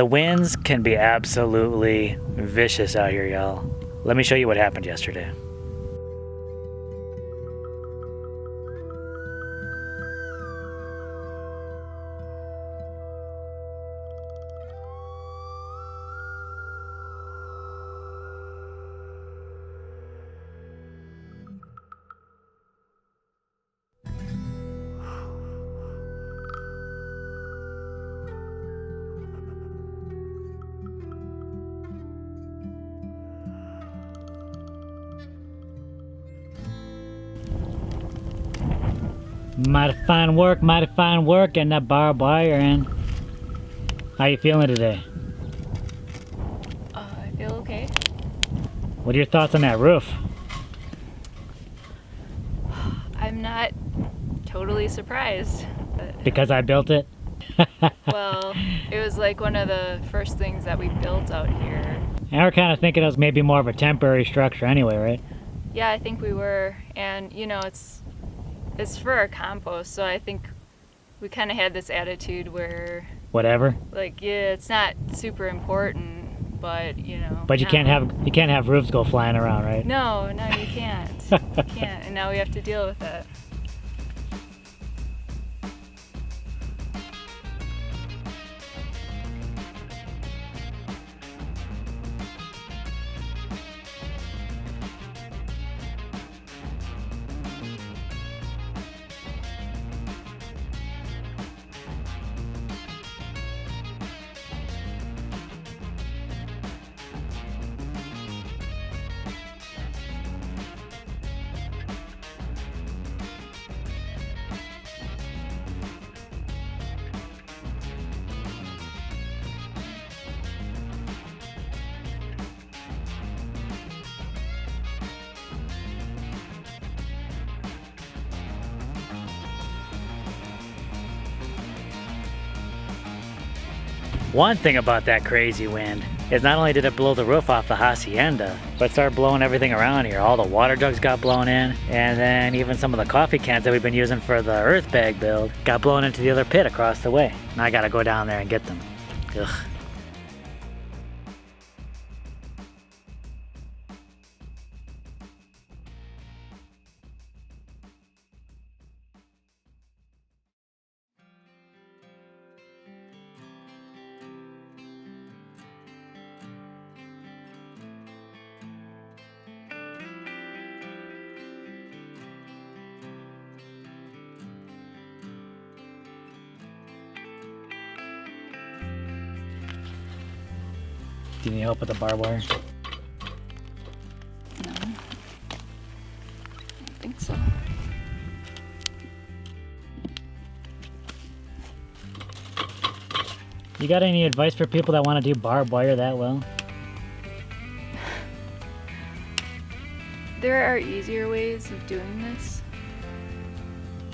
The winds can be absolutely vicious out here, y'all. Let me show you what happened yesterday. Mighty fine work getting that barbed wire in. How you feeling today? I feel okay. What are your thoughts on that roof? I'm not totally surprised. Because I built it? Well, it was like one of the first things that we built out here. And we're kind of thinking it was maybe more of a temporary structure anyway, right? Yeah, I think we were. And, you know, it's for our compost, so I think we kind of had this attitude where... Whatever. Like, yeah, it's not super important, but, you know... But you can't have roofs go flying around, right? No, you can't. You can't, and now we have to deal with it. One thing about that crazy wind is not only did it blow the roof off the hacienda, but it started blowing everything around here. All the water jugs got blown in, and then even some of the coffee cans that we've been using for the Earthbag build got blown into the other pit across the way. Now I gotta go down there and get them. Ugh. Do you need help with the barbed wire? No, I don't think so. You got any advice for people that want to do barbed wire that well? There are easier ways of doing this.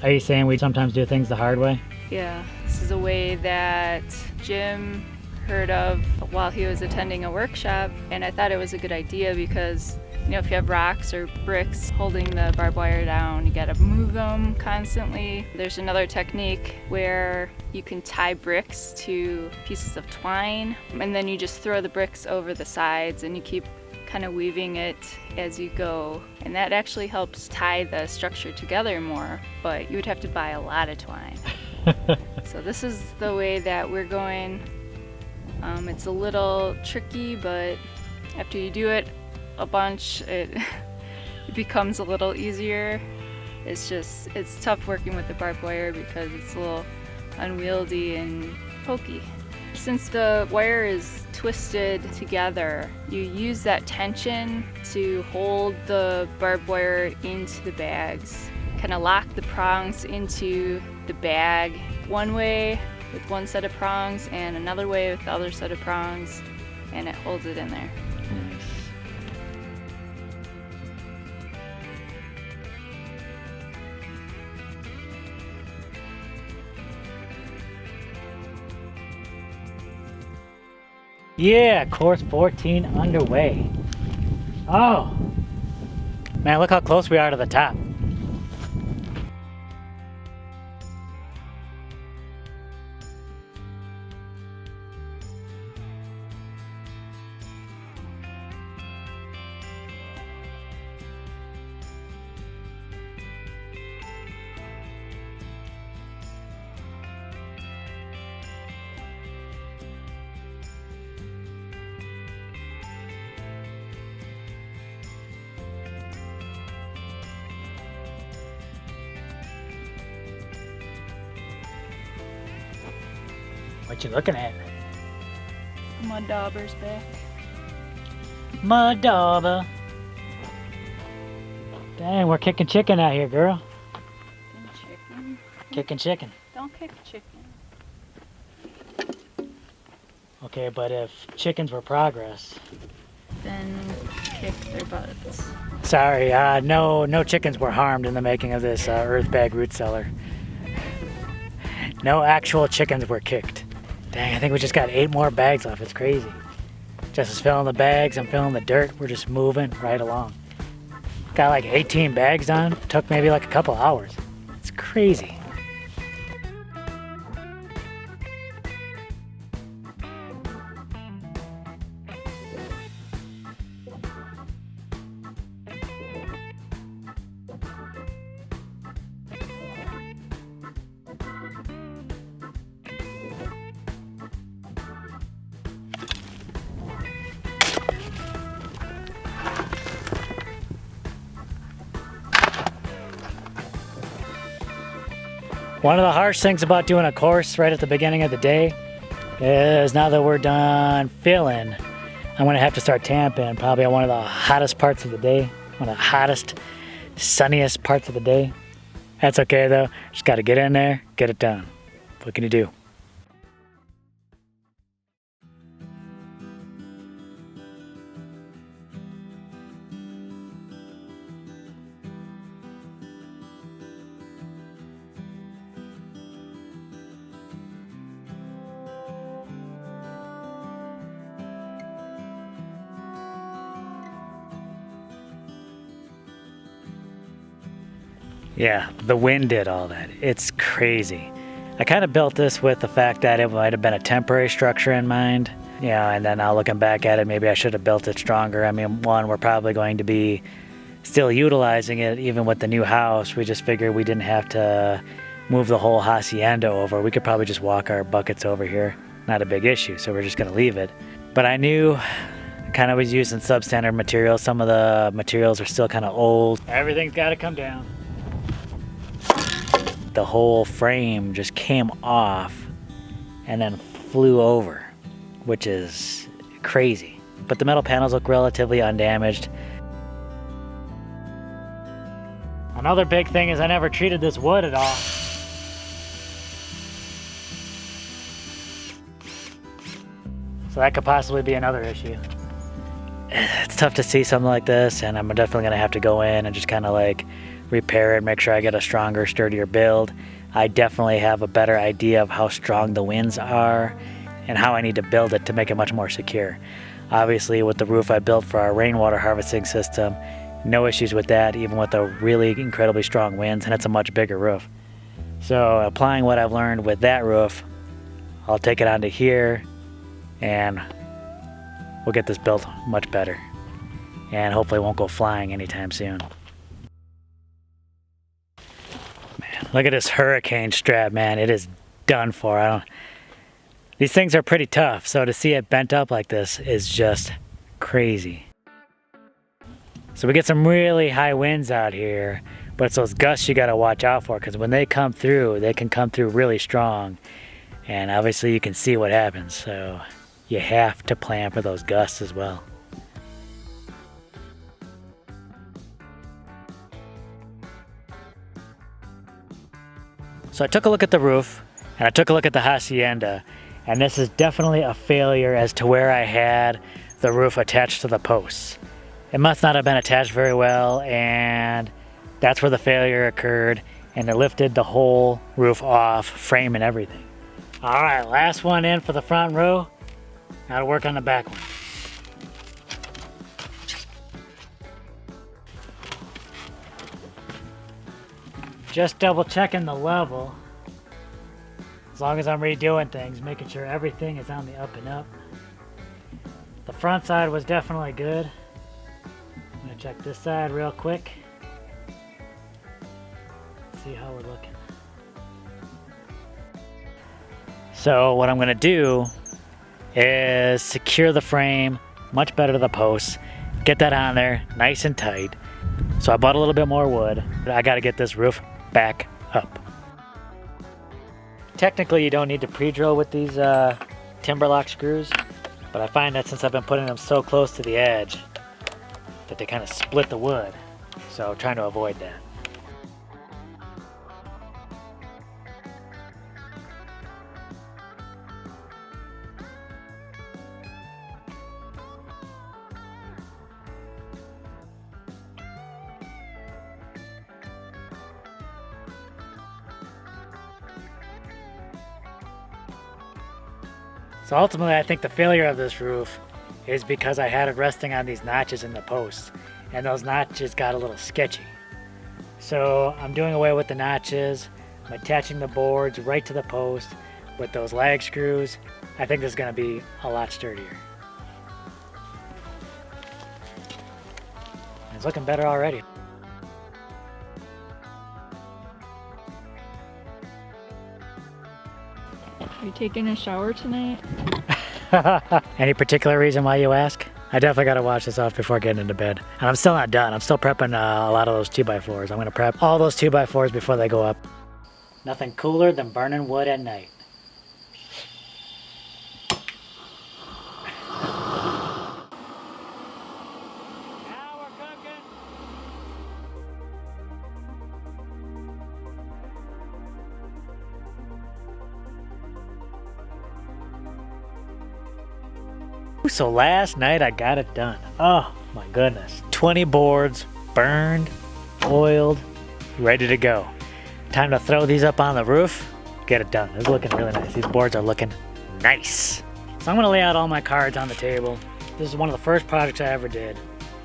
Are you saying we sometimes do things the hard way? Yeah, this is a way that Jim heard of while he was attending a workshop, and I thought it was a good idea because, you know, if you have rocks or bricks holding the barbed wire down, you gotta move them constantly. There's another technique where you can tie bricks to pieces of twine, and then you just throw the bricks over the sides and you keep kind of weaving it as you go, and that actually helps tie the structure together more, but you would have to buy a lot of twine. So this is the way that we're going. It's a little tricky, but after you do it a bunch, it becomes a little easier. It's tough working with the barbed wire because it's a little unwieldy and pokey. Since the wire is twisted together, you use that tension to hold the barbed wire into the bags. Kind of lock the prongs into the bag one way with one set of prongs and another way with the other set of prongs, and it holds it in there. Nice. Yeah, course 14 underway. Oh, man, look how close we are to the top. What you looking at? Mud dauber's back. Mud dauber. Dang, we're kicking chicken out here, girl. Chicken. Kicking chicken. Don't kick chicken. Okay, but if chickens were progress. Then kick their butts. Sorry, no chickens were harmed in the making of this Earthbag root cellar. No actual chickens were kicked. Dang, I think we just got 8 more bags left. It's crazy. Jess is filling the bags, I'm filling the dirt. We're just moving right along. Got like 18 bags done. Took maybe like a couple hours. It's crazy. One of the harsh things about doing a course right at the beginning of the day is now that we're done filling, I'm gonna have to start tamping probably on one of the hottest parts of the day, one of the hottest, sunniest parts of the day. That's okay though, just gotta get in there, get it done. What can you do? Yeah, the wind did all that. It's crazy. I kind of built this with the fact that it might have been a temporary structure in mind. Yeah, and then now looking back at it, maybe I should have built it stronger. I mean, one, we're probably going to be still utilizing it even with the new house. We just figured we didn't have to move the whole hacienda over. We could probably just walk our buckets over here. Not a big issue, so we're just gonna leave it. But I knew I kind of was using substandard materials. Some of the materials are still kind of old. Everything's gotta come down. The whole frame just came off and then flew over, which is crazy. But the metal panels look relatively undamaged. Another big thing is I never treated this wood at all. So that could possibly be another issue. It's tough to see something like this, and I'm definitely gonna have to go in and just kind of like repair it, make sure I get a stronger, sturdier build. I definitely have a better idea of how strong the winds are and how I need to build it to make it much more secure. Obviously, with the roof I built for our rainwater harvesting system, no issues with that, even with the really incredibly strong winds, and it's a much bigger roof. So applying what I've learned with that roof, I'll take it onto here and we'll get this built much better. And hopefully it won't go flying anytime soon. Look at this hurricane strap, man. It is done for. These things are pretty tough, so to see it bent up like this is just crazy. So we get some really high winds out here, but it's those gusts you gotta watch out for, because when they come through, they can come through really strong. And obviously you can see what happens, so you have to plan for those gusts as well. So I took a look at the roof, and I took a look at the hacienda, and this is definitely a failure as to where I had the roof attached to the posts. It must not have been attached very well, and that's where the failure occurred, and it lifted the whole roof off, frame and everything. All right, last one in for the front row. Now to work on the back one. Just double checking the level. As long as I'm redoing things, making sure everything is on the up and up. The front side was definitely good. I'm gonna check this side real quick. See how we're looking. So what I'm gonna do is secure the frame much better to the posts. Get that on there nice and tight. So I bought a little bit more wood. I gotta get this roof back up. Technically, you don't need to pre-drill with these timber lock screws, but I find that since I've been putting them so close to the edge that they kind of split the wood. So I'm trying to avoid that. So ultimately, I think the failure of this roof is because I had it resting on these notches in the posts, and those notches got a little sketchy. So I'm doing away with the notches. I'm attaching the boards right to the post with those lag screws. I think this is going to be a lot sturdier. It's looking better already. Are you taking a shower tonight? Any particular reason why you ask? I definitely got to wash this off before getting into bed. And I'm still not done. I'm still prepping a lot of those 2x4s. I'm going to prep all those 2x4s before they go up. Nothing cooler than burning wood at night. So last night I got it done. Oh my goodness. 20 boards, burned, oiled, ready to go. Time to throw these up on the roof, get it done. It's looking really nice. These boards are looking nice. So I'm gonna lay out all my cards on the table. This is one of the first projects I ever did.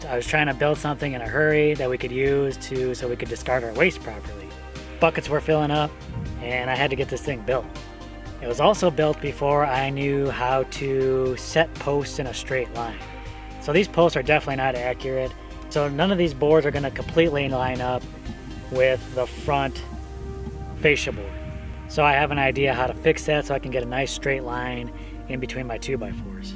I was trying to build something in a hurry that we could use so we could discard our waste properly. Buckets were filling up and I had to get this thing built. It was also built before I knew how to set posts in a straight line. So these posts are definitely not accurate. So none of these boards are going to completely line up with the front fascia board. So I have an idea how to fix that so I can get a nice straight line in between my 2x4s.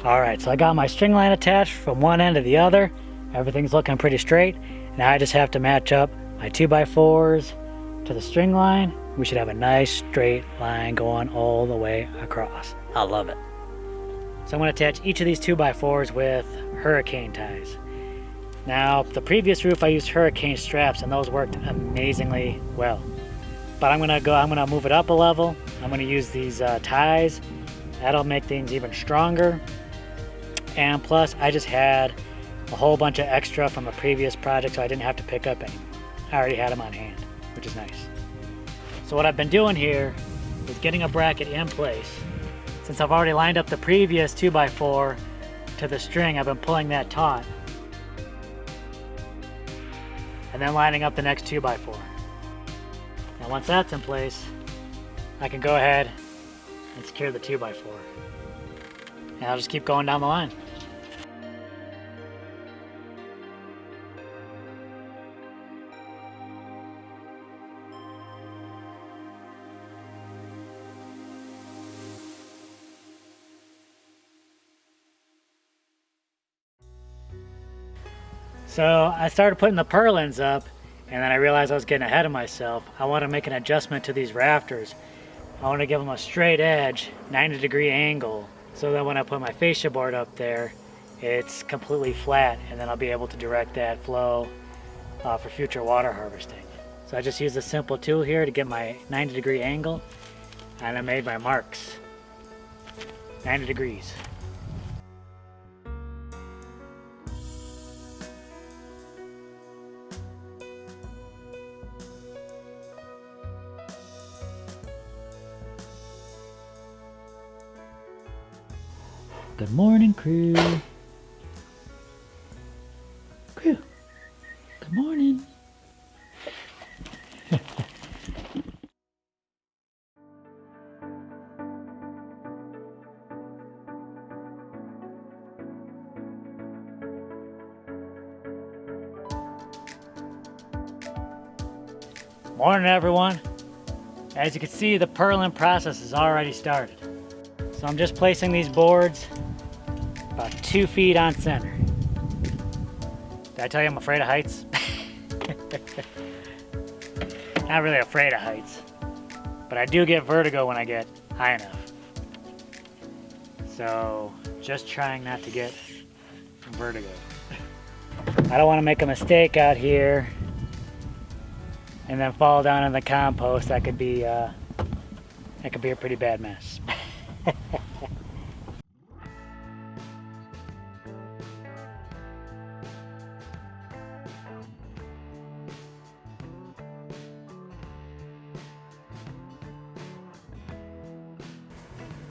All right, so I got my string line attached from one end to the other. Everything's looking pretty straight. Now I just have to match up my 2x4s to the string line. We should have a nice straight line going all the way across. I love it. So I'm going to attach each of these 2x4s with hurricane ties. Now, the previous roof I used hurricane straps and those worked amazingly well. But I'm going to move it up a level. I'm going to use these ties. That'll make things even stronger. And plus, I just had a whole bunch of extra from a previous project, so I didn't have to pick up any. I already had them on hand, which is nice. So what I've been doing here is getting a bracket in place. Since I've already lined up the previous 2x4 to the string, I've been pulling that taut and then lining up the next 2x4. Now once that's in place, I can go ahead and secure the 2x4. And I'll just keep going down the line. So I started putting the purlins up, and then I realized I was getting ahead of myself. I want to make an adjustment to these rafters. I want to give them a straight edge, 90-degree angle, so that when I put my fascia board up there, it's completely flat, and then I'll be able to direct that flow for future water harvesting. So I just used a simple tool here to get my 90-degree angle, and I made my marks, 90 degrees. Good morning, crew. Crew, good morning. Morning, everyone. As you can see, the purlin process has already started. So I'm just placing these boards about 2 feet on center. Did I tell you I'm afraid of heights? Not really afraid of heights. but I do get vertigo when I get high enough. So just trying not to get vertigo. I don't want to make a mistake out here and then fall down in the compost. That could be a pretty bad mess.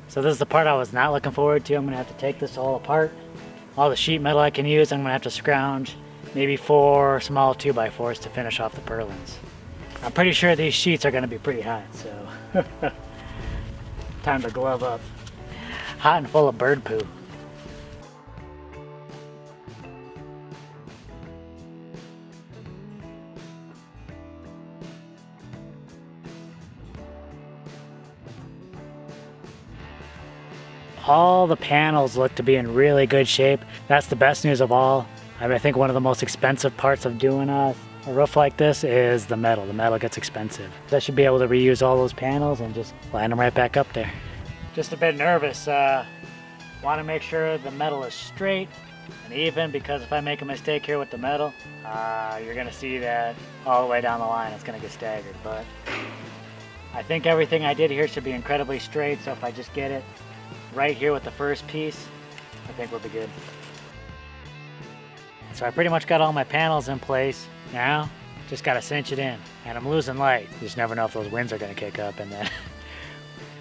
So this is the part I was not looking forward to. I'm gonna have to take this all apart. All the sheet metal I can use, I'm gonna have to scrounge maybe 4 small 2x4s to finish off the purlins. I'm pretty sure these sheets are gonna be pretty hot, so time to glove up. Hot and full of bird poo. All the panels look to be in really good shape. That's the best news of all. I think one of the most expensive parts of doing a roof like this is the metal. The metal gets expensive. I should be able to reuse all those panels and just line them right back up there. Just a bit nervous. Want to make sure the metal is straight and even, because if I make a mistake here with the metal, you're gonna see that all the way down the line. It's gonna get staggered, but I think everything I did here should be incredibly straight, so if I just get it right here with the first piece, I think we'll be good. So I pretty much got all my panels in place. Now, just gotta cinch it in. And I'm losing light. You just never know if those winds are gonna kick up, and then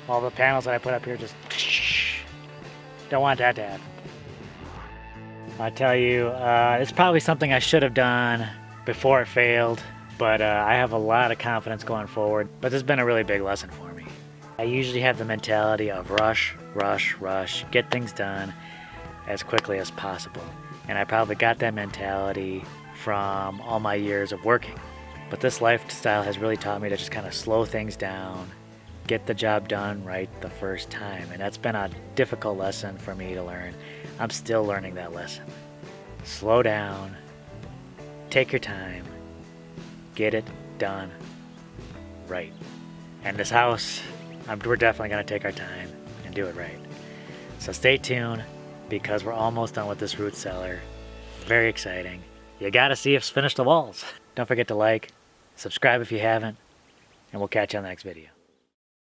all the panels that I put up here just don't want that to happen. I tell you, it's probably something I should have done before it failed, but I have a lot of confidence going forward. But this has been a really big lesson for me. I usually have the mentality of rush, rush, rush, get things done as quickly as possible. And I probably got that mentality from all my years of working. But this lifestyle has really taught me to just kind of slow things down, get the job done right the first time. And that's been a difficult lesson for me to learn. I'm still learning that lesson. Slow down, take your time, get it done right. And this house, we're definitely gonna take our time and do it right. So stay tuned, because we're almost done with this root cellar. Very exciting. You gotta see us finish the walls. Don't forget to like, subscribe if you haven't, and we'll catch you on the next video.